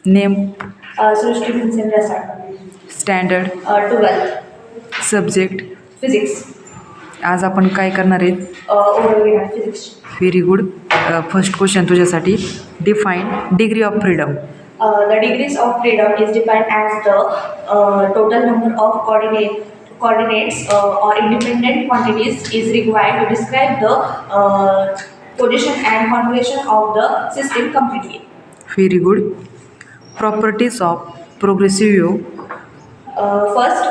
Name, Srushti Bhimsen Rasal. Standard, 12th. Subject. Physics. आज आपण काय करणार आहेत? ओरल घेणार physics. Very good. First question तुझ्यासाठी. Define degree of freedom. The degrees of freedom is defined as the total number of coordinates or independent quantities is required to describe the position and configuration of the system completely. Very good. Properties of progressive wave. First,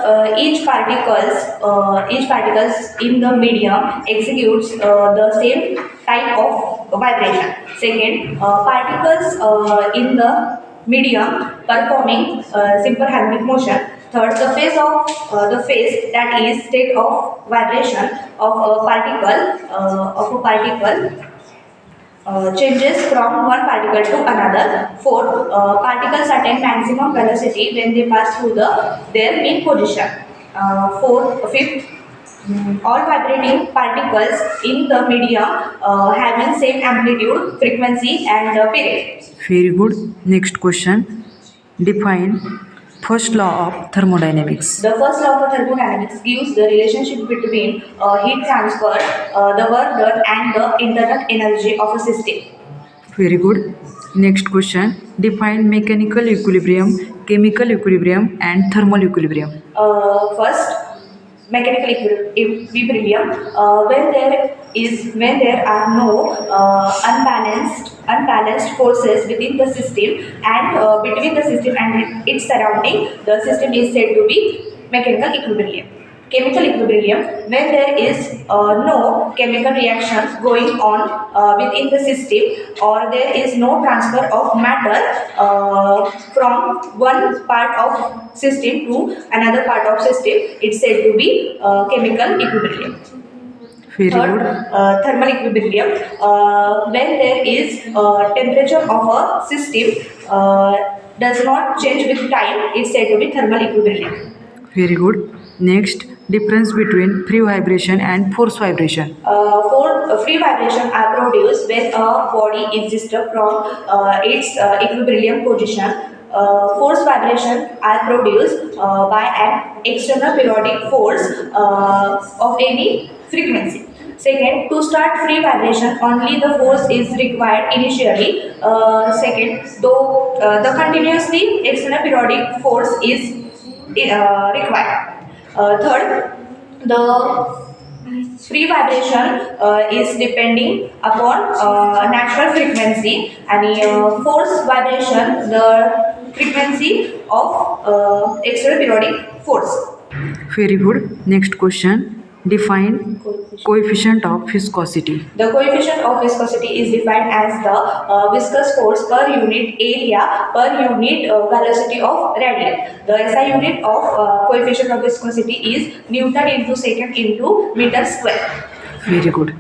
each particles in the medium executes the same type of vibration. Second, particles in the medium performing simple harmonic motion. Third, the phase that is state of vibration of a particle changes from one particle to another. Fourth, particles attain maximum velocity when they pass through their mean position. Fifth, all vibrating particles in the medium having same amplitude, frequency, and period. Very good. Next question. Define first law of thermodynamics. The first law of thermodynamics gives the relationship between heat transfer, the work done, and the internal energy of a system. Very good. Next question. Define mechanical equilibrium, chemical equilibrium and thermal equilibrium. First, mechanical equilibrium, when there are no unbalanced forces within the system and between the system and its surrounding, the system is said to be mechanical equilibrium. Chemical equilibrium, when there is no chemical reactions going on within the system, or there is no transfer of matter from one part of system to another part of system, it's said to be chemical equilibrium. Very Third, good. thermal equilibrium, when there is temperature of a system does not change with time, it's said to be thermal equilibrium. Very good. Next. Difference between free vibration and force vibration. Free vibration are produced when a body is disturbed from its equilibrium position. Force vibration are produced by an external periodic force of any frequency. Second, to start free vibration, only the force is required initially. Second, though the continuously external periodic force is required. Third, the free vibration is depending upon natural frequency, and force vibration the frequency of external periodic force. Very good. Next question. Define coefficient of viscosity. The coefficient of viscosity is defined as the viscous force per unit area per unit velocity of radian. The SI unit of coefficient of viscosity is Newton into second into meter square. Very good.